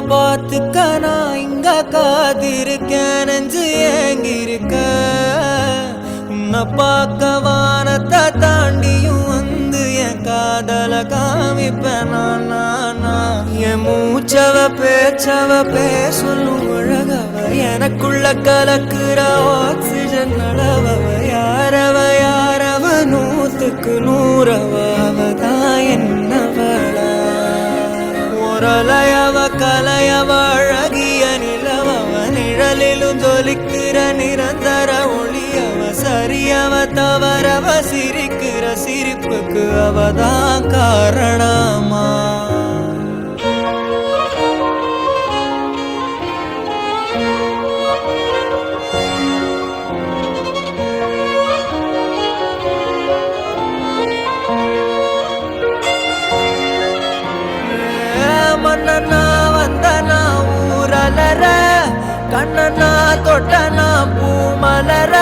பார்த்துக்க நான் இங்க காதிருக்கேன் நெஞ்சு ஏங்கிருக்க உன்னை பார்க்க வானத்தை தாண்டியும் வந்து என் காதல காமிப்பேன் என் மூச்சவ பேச்சவ பேசலும் அழகவ எனக்குள்ள கலக்குற ஆக்சிஜன் அளவவ யாரவ நூத்துக்கு நூறவ அவதான் என்னவளா ஒரலையவ கலையவ அழகிய நிலவவ நிழலிலும் ஜொலிக்கிற நிரந்தர ஒளியவ சரியவ தவறவ சிரிக்கிற சிரிப்புக்கு அவதான் காரணமா மன்னனா வந்தனா ஊரலர கண்ணனா தொட்டனா பூ மலர